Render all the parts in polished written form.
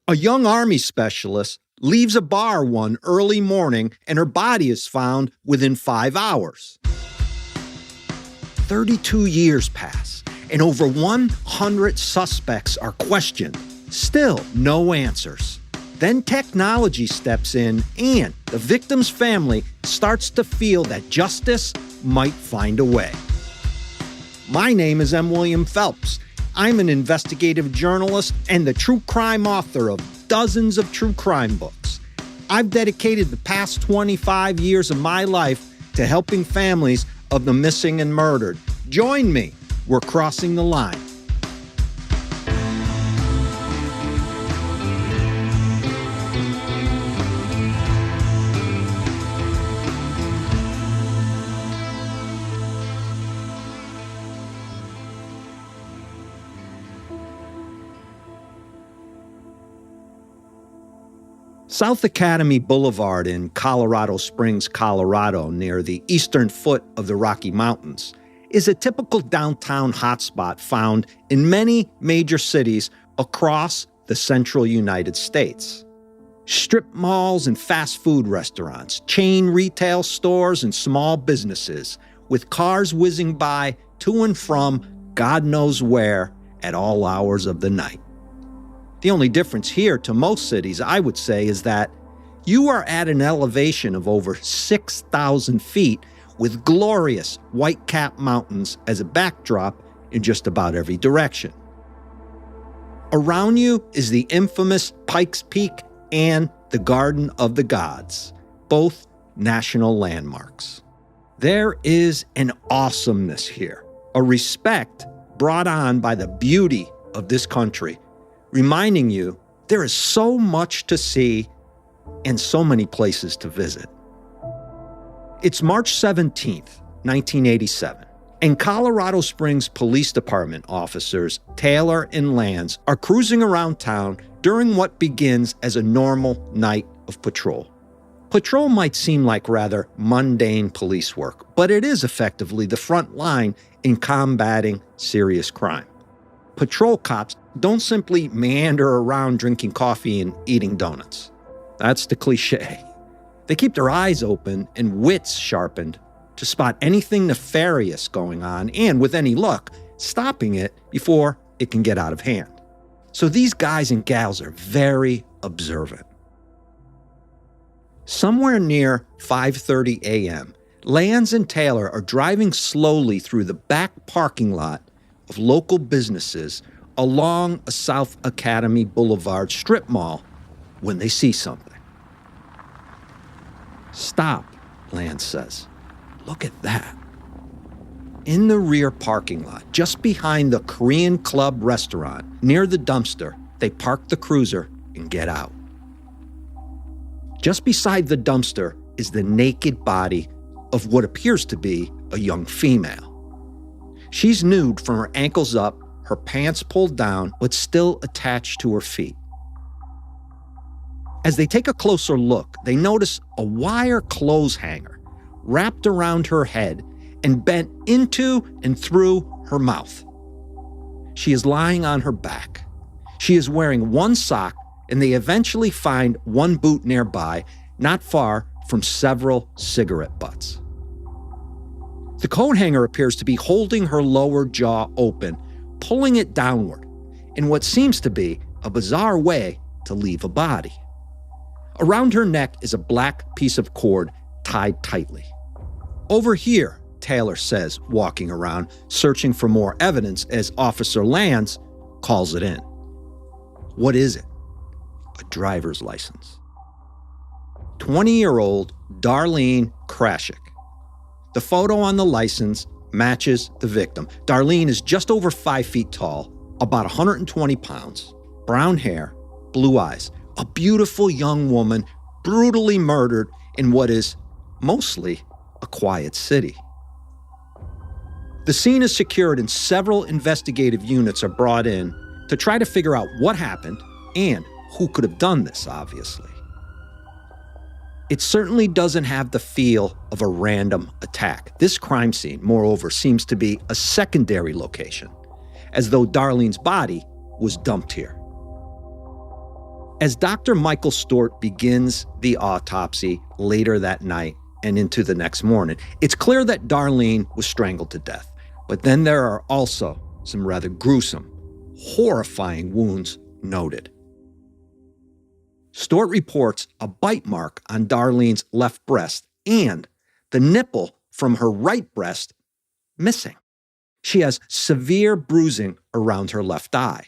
A young Army specialist leaves a bar one early morning and her body is found within 5 hours. 32 years pass and over 100 suspects are questioned. Still no answers. Then technology steps in and the victim's family starts to feel that justice might find a way. My name is M. William Phelps. I'm an investigative journalist and the true crime author of dozens of true crime books. I've dedicated the past 25 years of my life to helping families of the missing and murdered. Join me. We're crossing the line. South Academy Boulevard in Colorado Springs, Colorado, near the eastern foot of the Rocky Mountains, is a typical downtown hotspot found in many major cities across the central United States. Strip malls and fast food restaurants, chain retail stores and small businesses, with cars whizzing by to and from God knows where at all hours of the night. The only difference here to most cities, I would say, is that you are at an elevation of over 6,000 feet with glorious white-capped mountains as a backdrop in just about every direction. Around you is the infamous Pikes Peak and the Garden of the Gods, both national landmarks. There is an awesomeness here, a respect brought on by the beauty of this country, reminding you there is so much to see and so many places to visit. It's March 17th, 1987, and Colorado Springs Police Department officers Taylor and Lanz are cruising around town during what begins as a normal night of patrol. Patrol might seem like rather mundane police work, but it is effectively the front line in combating serious crime. Patrol cops don't simply meander around drinking coffee and eating donuts. That's the cliche. They keep their eyes open and wits sharpened to spot anything nefarious going on and, with any luck, stopping it before it can get out of hand. So these guys and gals are very observant. Somewhere near 5:30 a.m., Lanz and Taylor are driving slowly through the back parking lot of local businesses along a South Academy Boulevard strip mall when they see something. "Stop," Lanz says. "Look at that." In the rear parking lot, just behind the Korean Club restaurant, near the dumpster, they park the cruiser and get out. Just beside the dumpster is the naked body of what appears to be a young female. She's nude from her ankles up, her pants pulled down, but still attached to her feet. As they take a closer look, they notice a wire clothes hanger wrapped around her head and bent into and through her mouth. She is lying on her back. She is wearing one sock, and they eventually find one boot nearby, not far from several cigarette butts. The coat hanger appears to be holding her lower jaw open, pulling it downward, in what seems to be a bizarre way to leave a body. Around her neck is a black piece of cord tied tightly. "Over here," Taylor says, walking around, searching for more evidence as Officer Lanz calls it in. What is it? A driver's license. 20-year-old Darlene Krashoc. The photo on the license matches the victim. Darlene is just over 5 feet tall, about 120 pounds, brown hair, blue eyes, a beautiful young woman brutally murdered in what is mostly a quiet city. The scene is secured and several investigative units are brought in to try to figure out what happened and who could have done this, obviously. It certainly doesn't have the feel of a random attack. This crime scene, moreover, seems to be a secondary location, as though Darlene's body was dumped here. As Dr. Michael Stort begins the autopsy later that night and into the next morning, it's clear that Darlene was strangled to death. But then there are also some rather gruesome, horrifying wounds noted. Stort reports a bite mark on Darlene's left breast and the nipple from her right breast missing. She has severe bruising around her left eye.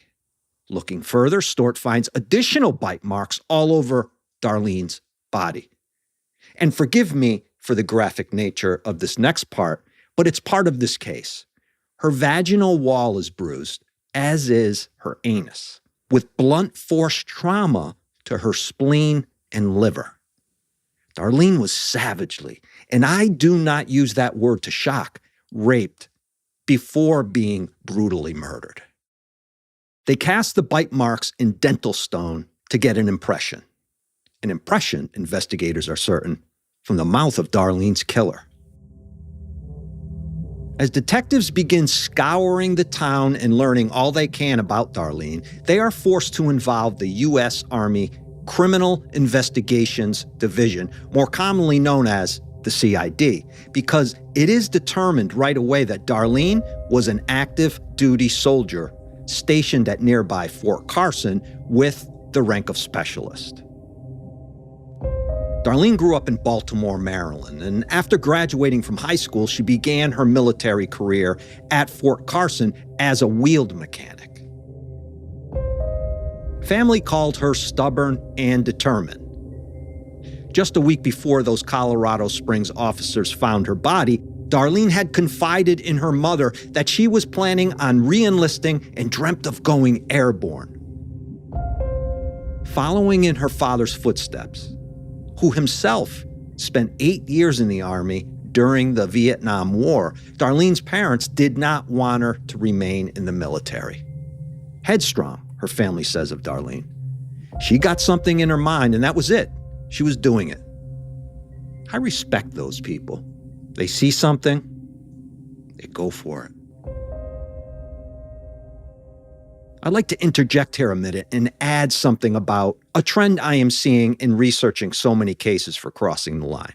Looking further, Stort finds additional bite marks all over Darlene's body. And forgive me for the graphic nature of this next part, but it's part of this case. Her vaginal wall is bruised, as is her anus, with blunt force trauma to her spleen and liver. Darlene was savagely, and I do not use that word to shock, raped before being brutally murdered. They cast the bite marks in dental stone to get an impression. An impression, investigators are certain, from the mouth of Darlene's killer. As detectives begin scouring the town and learning all they can about Darlene, they are forced to involve the U.S. Army Criminal Investigations Division, more commonly known as the CID, because it is determined right away that Darlene was an active duty soldier stationed at nearby Fort Carson with the rank of specialist. Darlene grew up in Baltimore, Maryland, and after graduating from high school, she began her military career at Fort Carson as a wheeled mechanic. Family called her stubborn and determined. Just a week before those Colorado Springs officers found her body, Darlene had confided in her mother that she was planning on re-enlisting and dreamt of going airborne. Following in her father's footsteps, who himself spent 8 years in the Army during the Vietnam War, Darlene's parents did not want her to remain in the military. Headstrong, her family says of Darlene. She got something in her mind, and that was it. She was doing it. I respect those people. They see something, they go for it. I'd like to interject here a minute and add something about a trend I am seeing in researching so many cases for crossing the line.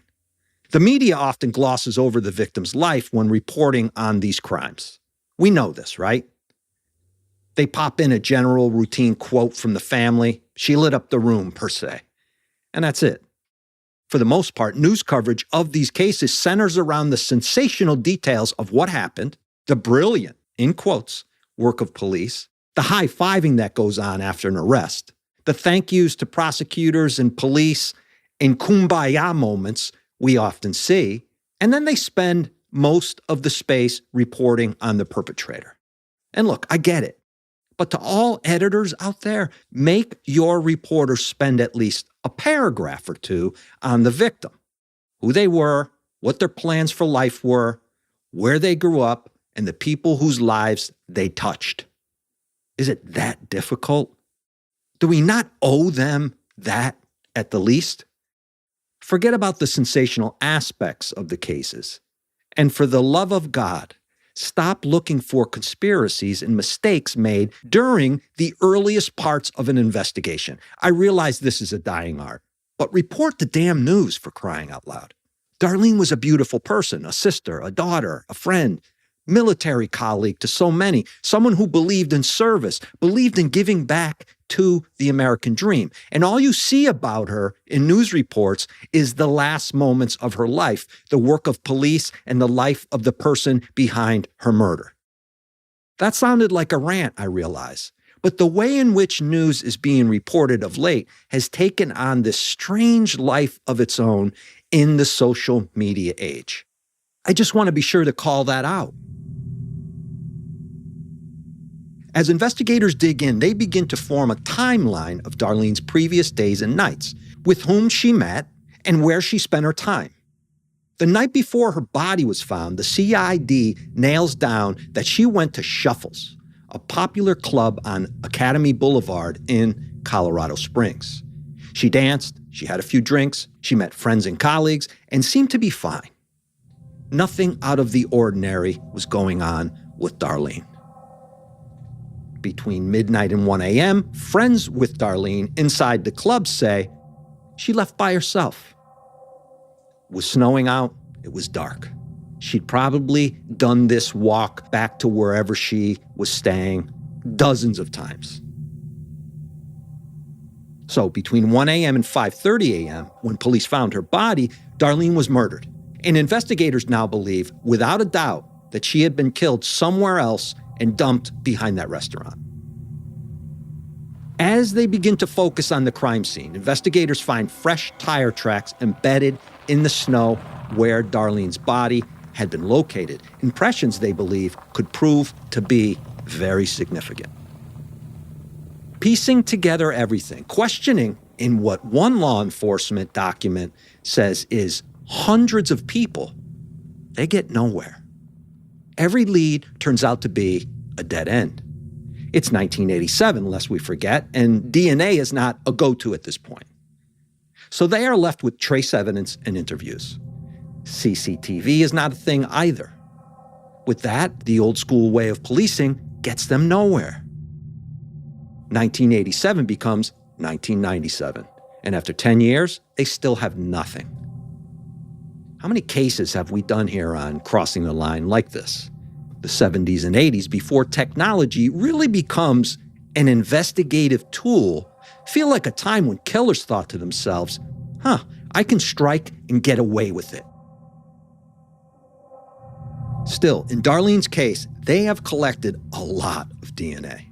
The media often glosses over the victim's life when reporting on these crimes. We know this, right? They pop in a general routine quote from the family, "She lit up the room," per se. And that's it. For the most part, news coverage of these cases centers around the sensational details of what happened, the brilliant, in quotes, work of police, the high-fiving that goes on after an arrest, the thank yous to prosecutors and police, and kumbaya moments we often see, and then they spend most of the space reporting on the perpetrator. And look, I get it. But to all editors out there, make your reporters spend at least a paragraph or two on the victim, who they were, what their plans for life were, where they grew up, and the people whose lives they touched. Is it that difficult? Do we not owe them that at the least? Forget about the sensational aspects of the cases. And for the love of God, stop looking for conspiracies and mistakes made during the earliest parts of an investigation. I realize this is a dying art, but report the damn news, for crying out loud. Darlene was a beautiful person, a sister, a daughter, a friend, military colleague to so many, someone who believed in service, believed in giving back to the American dream. And all you see about her in news reports is the last moments of her life, the work of police and the life of the person behind her murder. That sounded like a rant, I realize. But the way in which news is being reported of late has taken on this strange life of its own in the social media age. I just want to be sure to call that out. As investigators dig in, they begin to form a timeline of Darlene's previous days and nights, with whom she met and where she spent her time. The night before her body was found, the CID nails down that she went to Shuffles, a popular club on Academy Boulevard in Colorado Springs. She danced, she had a few drinks, she met friends and colleagues, and seemed to be fine. Nothing out of the ordinary was going on with Darlene. between midnight and 1 a.m., friends with Darlene inside the club say she left by herself. It was snowing out. It was dark. She'd probably done this walk back to wherever she was staying dozens of times. So between 1 a.m. and 5:30 a.m., when police found her body, Darlene was murdered. And investigators now believe, without a doubt, that she had been killed somewhere else and dumped behind that restaurant. As they begin to focus on the crime scene, investigators find fresh tire tracks embedded in the snow where Darlene's body had been located. Impressions, they believe, could prove to be very significant. Piecing together everything, questioning in what one law enforcement document says is hundreds of people, they get nowhere. Every lead turns out to be a dead end. It's 1987, lest we forget, and DNA is not a go-to at this point. So they are left with trace evidence and interviews. CCTV is not a thing either. With that, the old school way of policing gets them nowhere. 1987 becomes 1997, and after 10 years, they still have nothing. How many cases have we done here on Crossing the Line like this? The 70s and 80s, before technology really becomes an investigative tool, feel like a time when killers thought to themselves, I can strike and get away with it. Still, in Darlene's case, they have collected a lot of DNA.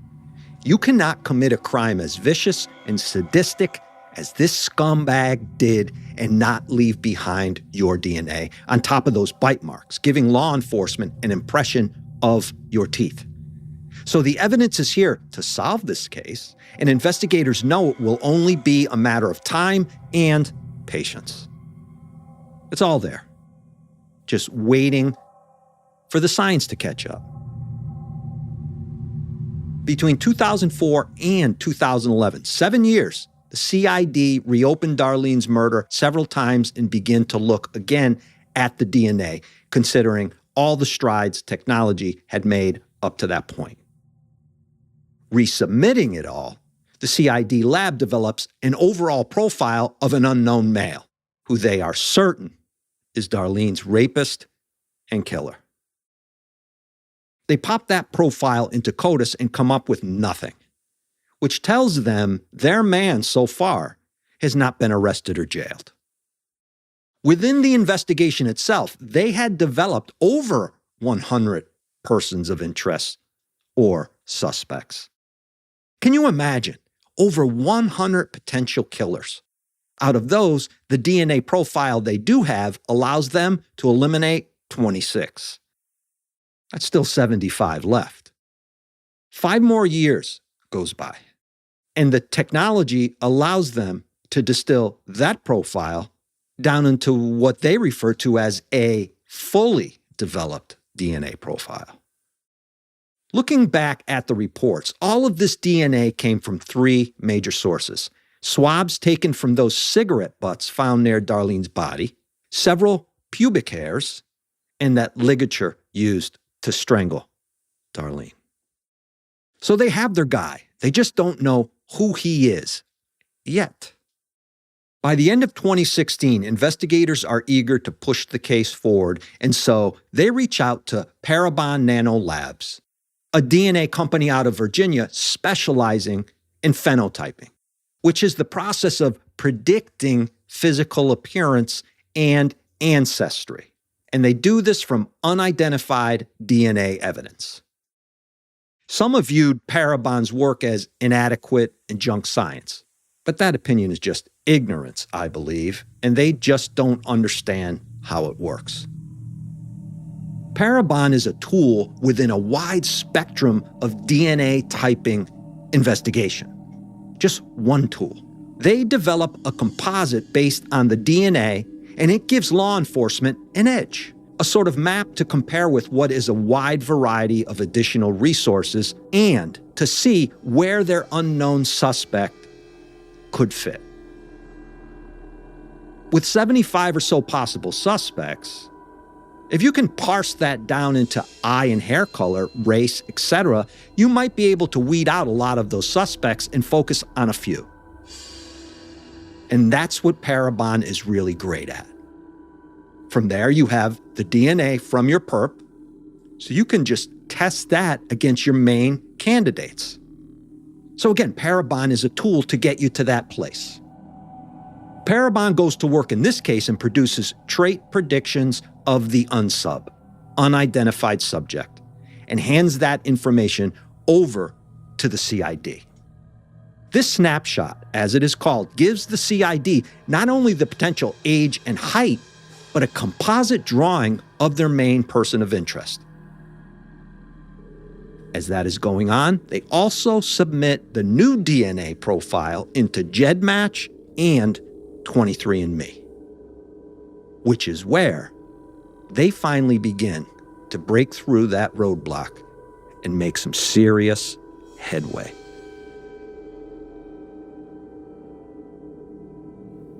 You cannot commit a crime as vicious and sadistic as this scumbag did and not leave behind your DNA on top of those bite marks, giving law enforcement an impression of your teeth. So the evidence is here to solve this case, and investigators know it will only be a matter of time and patience. It's all there, just waiting for the science to catch up. Between 2004 and 2011, 7 years, the CID reopened Darlene's murder several times and began to look again at the DNA, considering all the strides technology had made up to that point. Resubmitting it all, the CID lab develops an overall profile of an unknown male, who they are certain is Darlene's rapist and killer. They pop that profile into CODIS and come up with nothing, which tells them their man so far has not been arrested or jailed. Within the investigation itself, they had developed over 100 persons of interest or suspects. Can you imagine? Over 100 potential killers. Out of those, the DNA profile they do have allows them to eliminate 26. That's still 75 left. 5 more years goes by, and the technology allows them to distill that profile down into what they refer to as a fully developed DNA profile. Looking back at the reports, all of this DNA came from 3 major sources: swabs taken from those cigarette butts found near Darlene's body, several pubic hairs, and that ligature used to strangle Darlene. So they have their guy. They just don't know who he is yet. By the end of 2016, investigators are eager to push the case forward, and so they reach out to Parabon Nano Labs, a DNA company out of Virginia specializing in phenotyping, which is the process of predicting physical appearance and ancestry. And they do this from unidentified DNA evidence. Some have viewed Parabon's work as inadequate and junk science, but that opinion is just ignorance, I believe, and they just don't understand how it works. Parabon is a tool within a wide spectrum of DNA typing investigation. Just one tool. They develop a composite based on the DNA, and it gives law enforcement an edge, a sort of map to compare with what is a wide variety of additional resources and to see where their unknown suspect could fit. With 75 or so possible suspects, If you can parse that down into eye and hair color, race, etc., you might be able to weed out a lot of those suspects and focus on a few. And that's what Parabon is really great at. From there, you have the DNA from your perp, so you can just test that against your main candidates. So again, Parabon is a tool to get you to that place. Parabon goes to work in this case and produces trait predictions of the unsub, unidentified subject, and hands that information over to the CID. This snapshot, as it is called, gives the CID not only the potential age and height, but a composite drawing of their main person of interest. As that is going on, they also submit the new DNA profile into GEDmatch and 23andMe, which is where they finally begin to break through that roadblock and make some serious headway.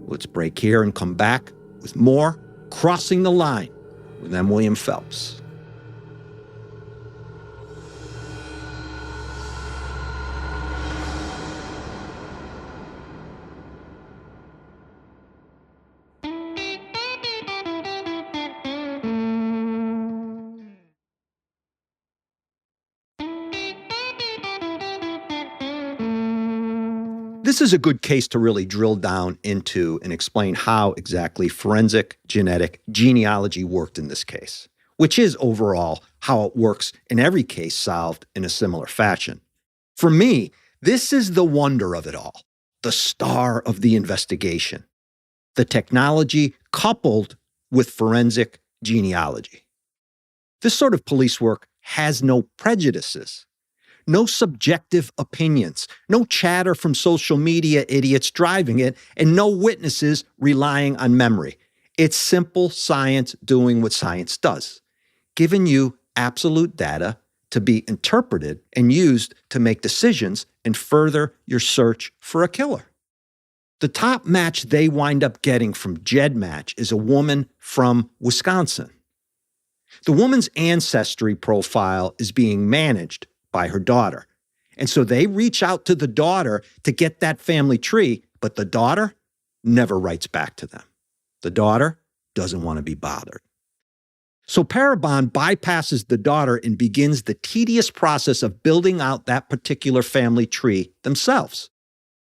Let's break here and come back with more Crossing the Line with M. William Phelps. This is a good case to really drill down into and explain how exactly forensic genetic genealogy worked in this case, which is overall how it works in every case solved in a similar fashion. For me, this is the wonder of it all, the star of the investigation, the technology coupled with forensic genealogy. This sort of police work has no prejudices. No subjective opinions, no chatter from social media idiots driving it, and no witnesses relying on memory. It's simple science doing what science does, giving you absolute data to be interpreted and used to make decisions and further your search for a killer. The top match they wind up getting from GEDmatch is a woman from Wisconsin. The woman's ancestry profile is being managed by her daughter. And so they reach out to the daughter to get that family tree, but the daughter never writes back to them. The daughter doesn't want to be bothered. So Parabon bypasses the daughter and begins the tedious process of building out that particular family tree themselves.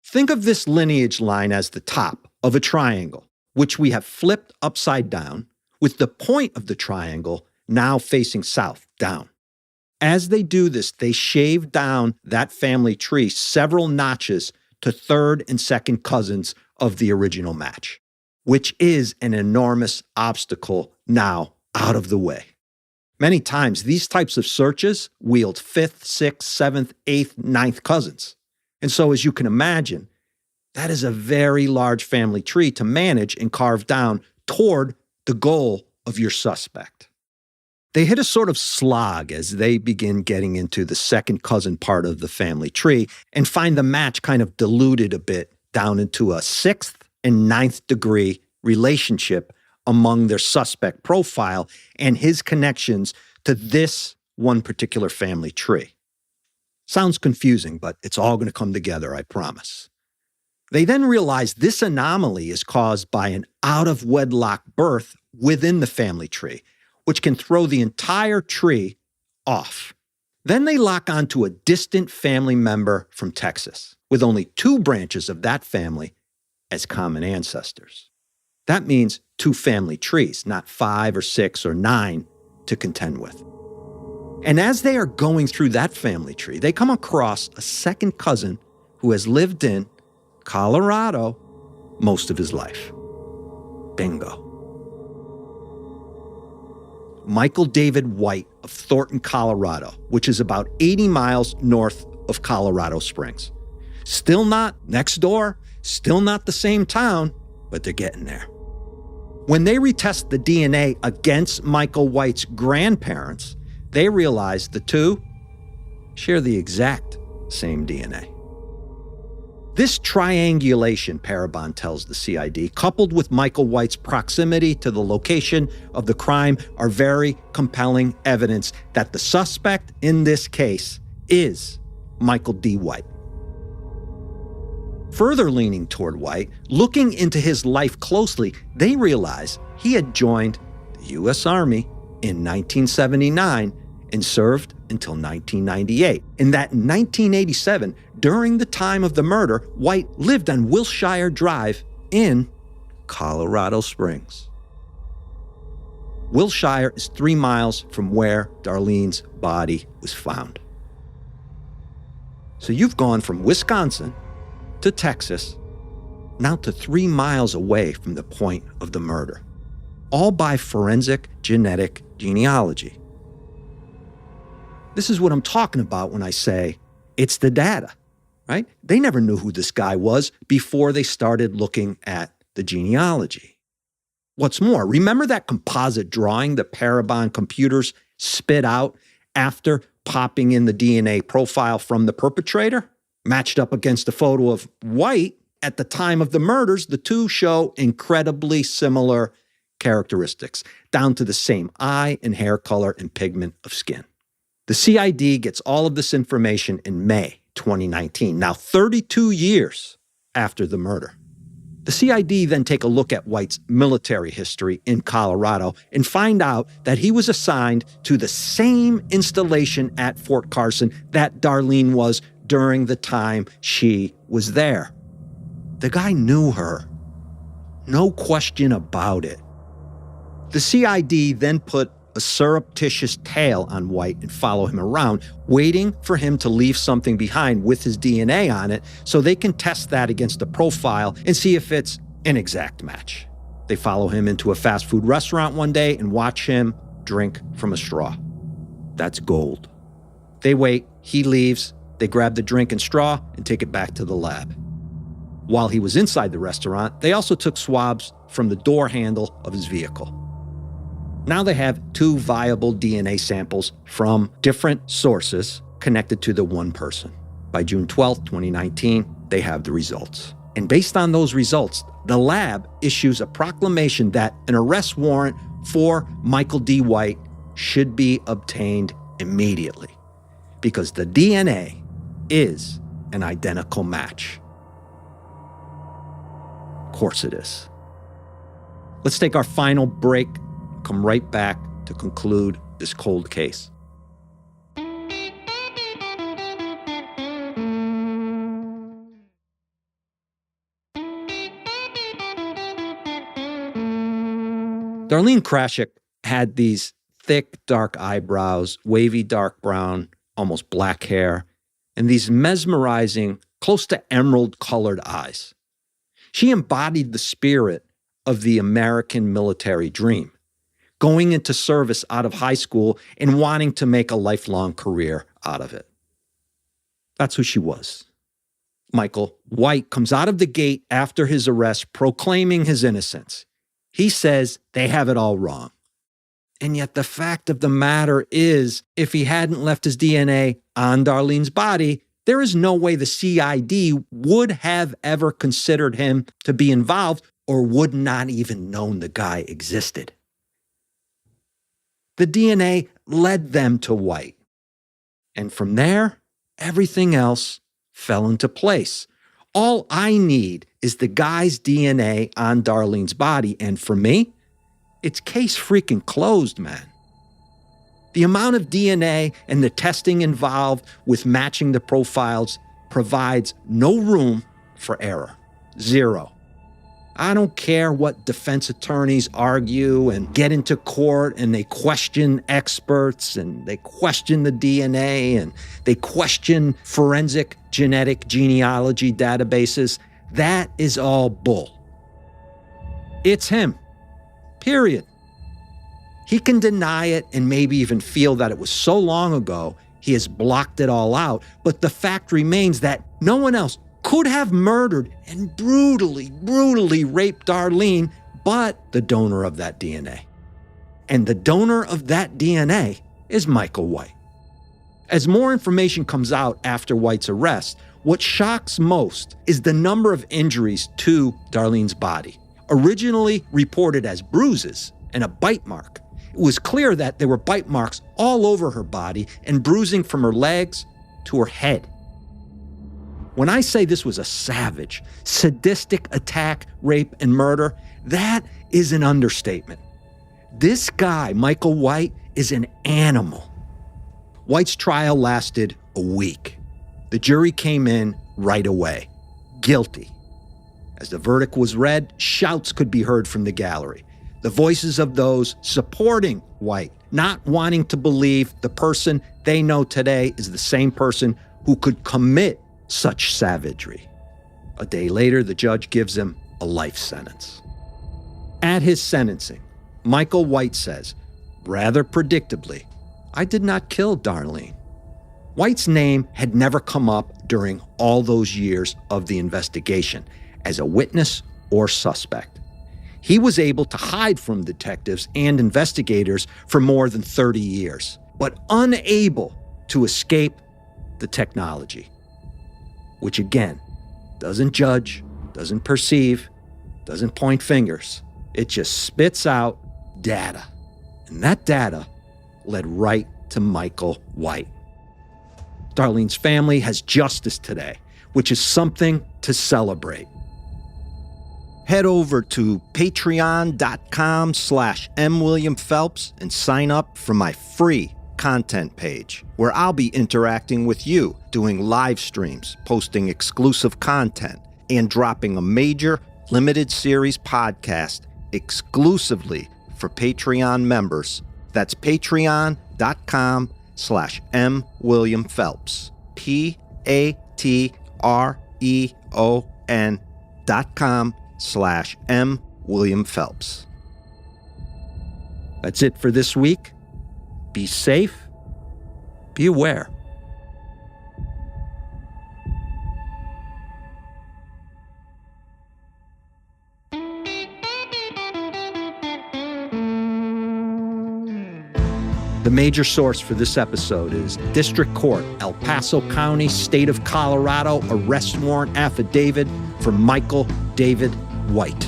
Think of this lineage line as the top of a triangle, which we have flipped upside down, with the point of the triangle now facing south, down. As they do this, they shave down that family tree several notches to third and second cousins of the original match, which is an enormous obstacle now out of the way. Many times, these types of searches wield 5th, 6th, 7th, 8th, 9th cousins. And so, as you can imagine, that is a very large family tree to manage and carve down toward the goal of your suspect. They hit a sort of slog as they begin getting into the second cousin part of the family tree and find the match kind of diluted a bit down into a 6th and 9th degree relationship among their suspect profile and his connections to this one particular family tree. Sounds confusing, but it's all going to come together, I promise. They then realize this anomaly is caused by an out-of-wedlock birth within the family tree, which can throw the entire tree off. Then they lock onto a distant family member from Texas, with only 2 branches of that family as common ancestors. That means 2 family trees, not 5 or 6 or 9 to contend with. And as they are going through that family tree, they come across a second cousin who has lived in Colorado most of his life. Bingo. Michael David White of Thornton, Colorado, which is about 80 miles north of Colorado Springs. Still not next door, still not the same town, but they're getting there. When they retest the DNA against Michael White's grandparents, they realize the two share the exact same DNA. This triangulation, Parabon tells the CID, coupled with Michael White's proximity to the location of the crime, are very compelling evidence that the suspect in this case is Michael D. White. Further leaning toward White, looking into his life closely, they realize he had joined the U.S. Army in 1979 and served until 1998, and that in 1987, during the time of the murder, White lived on Wilshire Drive in Colorado Springs. Wilshire is 3 miles from where Darlene's body was found. So you've gone from Wisconsin to Texas, now to 3 miles away from the point of the murder, all by forensic genetic genealogy. This is what I'm talking about when I say it's the data, right? They never knew who this guy was before they started looking at the genealogy. What's more, remember that composite drawing the Parabon computers spit out after popping in the DNA profile from the perpetrator? Matched up against a photo of White at the time of the murders, the two show incredibly similar characteristics, down to the same eye and hair color and pigment of skin. The CID gets all of this information in May 2019, now 32 years after the murder. The CID then take a look at White's military history in Colorado and find out that he was assigned to the same installation at Fort Carson that Darlene was during the time she was there. The guy knew her. No question about it. The CID then put a surreptitious tail on White and follow him around, waiting for him to leave something behind with his DNA on it so they can test that against the profile and see if it's an exact match. They follow him into a fast food restaurant one day and watch him drink from a straw. That's gold. They wait, he leaves, they grab the drink and straw and take it back to the lab. While he was inside the restaurant, they also took swabs from the door handle of his vehicle. Now they have 2 viable DNA samples from different sources connected to the one person. By June 12, 2019, they have the results. And based on those results, the lab issues a proclamation that an arrest warrant for Michael D. White should be obtained immediately because the DNA is an identical match. Of course it is. Let's take our final break. Come right back to conclude this cold case. Darlene Krashoc had these thick, dark eyebrows, wavy dark brown, almost black hair, and these mesmerizing, close to emerald-colored eyes. She embodied the spirit of the American military dream, going into service out of high school and wanting to make a lifelong career out of it. That's who she was. Michael White comes out of the gate after his arrest proclaiming his innocence. He says they have it all wrong. And yet the fact of the matter is, if he hadn't left his DNA on Darlene's body, there is no way the CID would have ever considered him to be involved or would not even known the guy existed. The DNA led them to White. And from there, everything else fell into place. All I need is the guy's DNA on Darlene's body. And for me, it's case freaking closed, man. The amount of DNA and the testing involved with matching the profiles provides no room for error. Zero. I don't care what defense attorneys argue and get into court and they question experts and they question the DNA and they question forensic genetic genealogy databases. That is all bull. It's him. Period. He can deny it and maybe even feel that it was so long ago he has blocked it all out, but the fact remains that no one else could have murdered and brutally raped Darlene but the donor of that DNA. And the donor of that DNA is Michael White. As more information comes out after White's arrest, What shocks most is the number of injuries to Darlene's body. Originally reported as bruises and a bite mark, it was clear that there were bite marks all over her body and bruising from her legs to her head. When I say this was a savage, sadistic attack, rape, and murder, that is an understatement. This guy, Michael White, is an animal. White's trial lasted a week. The jury came in right away. Guilty. As the verdict was read, shouts could be heard from the gallery. The voices of those supporting White, not wanting to believe the person they know today is the same person who could commit such savagery. A day later, the judge gives him a life sentence. At his sentencing, Michael White says, rather predictably, "I did not kill Darlene." White's name had never come up during all those years of the investigation as a witness or suspect. He was able to hide from detectives and investigators for more than 30 years, but unable to escape the technology, which again, doesn't judge, doesn't perceive, doesn't point fingers. It just spits out data. And that data led right to Michael White. Darlene's family has justice today, which is something to celebrate. Head over to patreon.com/MWilliamPhelps and sign up for my free content page, where I'll be interacting with you, doing live streams, posting exclusive content, and dropping a major limited series podcast exclusively for Patreon members. That's patreon.com/MWilliamPhelps. patreon.com/MWilliamPhelps. That's it for this week. Be safe. Be aware. The major source for this episode is District Court, El Paso County, State of Colorado, arrest warrant affidavit for Michael David White.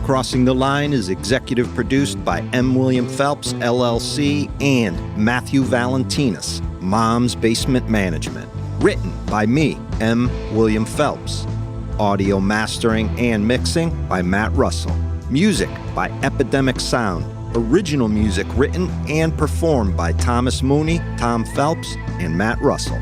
Crossing the Line is executive produced by M. William Phelps, LLC, and Matthew Valentinas, Mom's Basement Management. Written by me, M. William Phelps. Audio mastering and mixing by Matt Russell. Music by Epidemic Sound. Original music written and performed by Thomas Mooney, Tom Phelps, and Matt Russell.